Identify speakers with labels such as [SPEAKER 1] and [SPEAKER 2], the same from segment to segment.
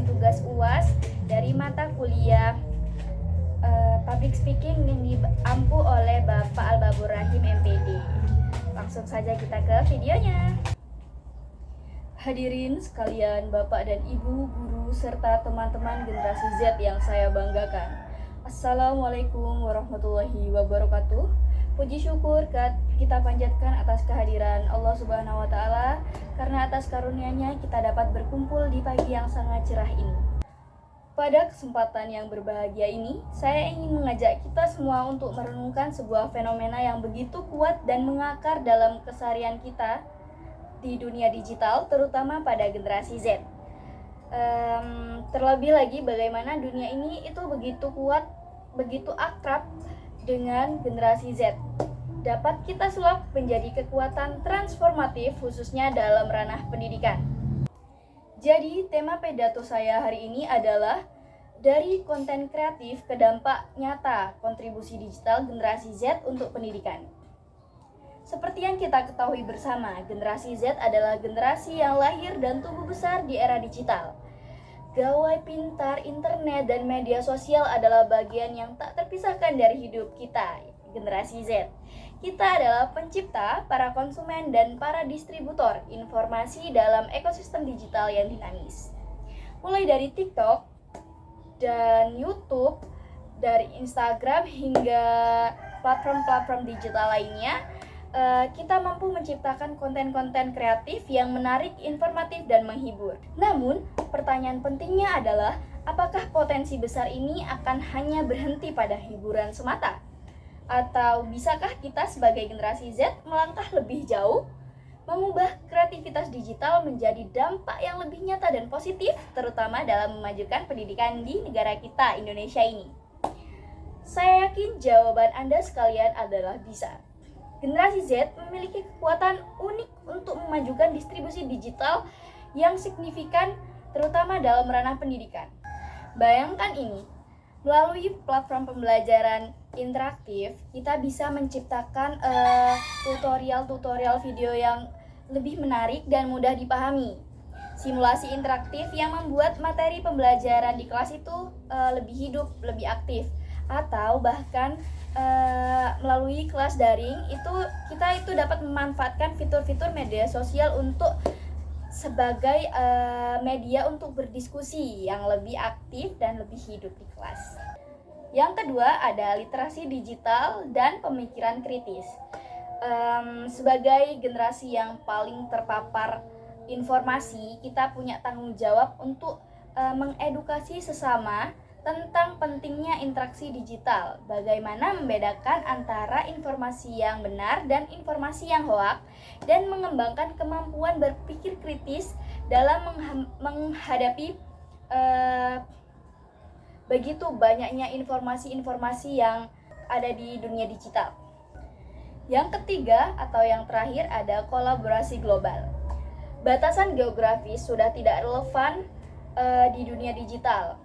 [SPEAKER 1] mengerjakan tugas UAS dari mata kuliah Public Speaking yang diampu oleh Bapak Albabur Rahim MPD. Langsung saja kita ke videonya. Hadirin sekalian, Bapak dan Ibu, guru, serta teman-teman generasi Z yang saya banggakan. Assalamualaikum warahmatullahi wabarakatuh. Puji syukur kita panjatkan atas kehadiran Allah Subhanahu wa Ta'ala, karena atas karunia-Nya kita dapat berkumpul di pagi yang sangat cerah ini. Pada kesempatan yang berbahagia ini, saya ingin mengajak kita semua untuk merenungkan sebuah fenomena yang begitu kuat dan mengakar dalam keseharian kita di dunia digital, terutama pada generasi Z. Terlebih lagi bagaimana dunia ini itu begitu kuat, begitu akrab dengan generasi Z. Dapat kita sulap menjadi kekuatan transformatif khususnya dalam ranah pendidikan. Jadi tema pidato saya hari ini adalah dari konten kreatif ke dampak nyata kontribusi digital generasi Z untuk pendidikan. Seperti yang kita ketahui bersama, generasi Z adalah generasi yang lahir dan tumbuh besar di era digital. Gawai pintar, internet, dan media sosial adalah bagian yang tak terpisahkan dari hidup kita, generasi Z. Kita adalah pencipta, para konsumen, dan para distributor informasi dalam ekosistem digital yang dinamis. Mulai dari TikTok dan YouTube, dari Instagram hingga platform-platform digital lainnya, kita mampu menciptakan konten-konten kreatif yang menarik, informatif, dan menghibur. Namun, pertanyaan pentingnya adalah, apakah potensi besar ini akan hanya berhenti pada hiburan semata? Atau bisakah kita sebagai generasi Z melangkah lebih jauh, mengubah kreativitas digital menjadi dampak yang lebih nyata dan positif, terutama dalam memajukan pendidikan di negara kita, Indonesia ini? Saya yakin jawaban Anda sekalian adalah bisa. Generasi Z memiliki kekuatan unik untuk memajukan distribusi digital yang signifikan, terutama dalam ranah pendidikan. Bayangkan ini, melalui platform pembelajaran interaktif, kita bisa menciptakan tutorial-tutorial video yang lebih menarik dan mudah dipahami. Simulasi interaktif yang membuat materi pembelajaran di kelas itu lebih hidup, lebih aktif. Atau bahkan melalui kelas daring, kita dapat memanfaatkan fitur-fitur media sosial untuk sebagai media untuk berdiskusi yang lebih aktif dan lebih hidup di kelas. Yang kedua ada literasi digital dan pemikiran kritis. Sebagai generasi yang paling terpapar informasi, kita punya tanggung jawab untuk mengedukasi sesama tentang pentingnya interaksi digital, bagaimana membedakan antara informasi yang benar dan informasi yang hoak, dan mengembangkan kemampuan berpikir kritis dalam menghadapi begitu banyaknya informasi-informasi yang ada di dunia digital. Yang ketiga atau yang terakhir ada kolaborasi global. Batasan geografis sudah tidak relevan di dunia digital.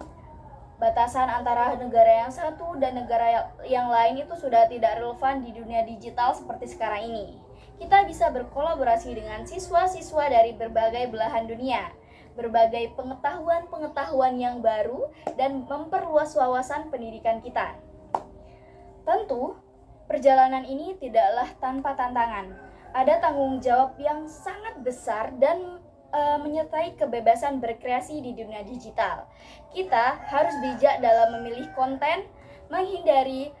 [SPEAKER 1] Batasan antara negara yang satu dan negara yang lain itu sudah tidak relevan di dunia digital seperti sekarang ini. Kita bisa berkolaborasi dengan siswa-siswa dari berbagai belahan dunia, berbagai pengetahuan-pengetahuan yang baru, dan memperluas wawasan pendidikan kita. Tentu, perjalanan ini tidaklah tanpa tantangan. Ada tanggung jawab yang sangat besar dan menyertai kebebasan berkreasi di dunia digital. Kita harus bijak dalam memilih konten, menghindari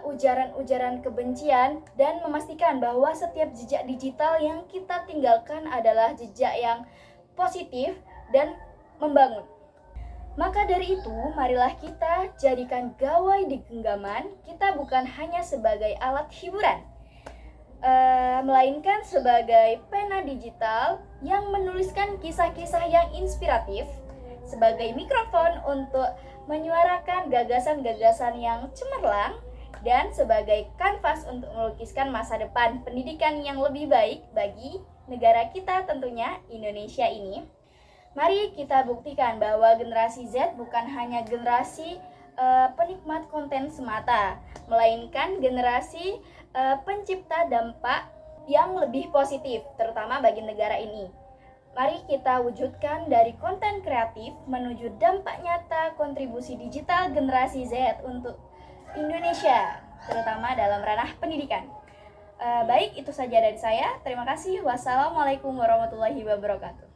[SPEAKER 1] ujaran-ujaran kebencian, dan memastikan bahwa setiap jejak digital yang kita tinggalkan adalah jejak yang positif dan membangun. Maka dari itu, marilah kita jadikan gawai di genggaman kita bukan hanya sebagai alat hiburan, melainkan sebagai pena digital yang menuliskan kisah-kisah yang inspiratif, sebagai mikrofon untuk menyuarakan gagasan-gagasan yang cemerlang, dan sebagai kanvas untuk melukiskan masa depan pendidikan yang lebih baik bagi negara kita, tentunya Indonesia ini. Mari kita buktikan bahwa generasi Z bukan hanya generasi penikmat konten semata, melainkan generasi pencipta dampak yang lebih positif, terutama bagi negara ini. Mari kita wujudkan dari konten kreatif menuju dampak nyata kontribusi digital generasi Z untuk Indonesia, terutama dalam ranah pendidikan. Baik, itu saja dari saya. Terima kasih. Wassalamualaikum warahmatullahi wabarakatuh.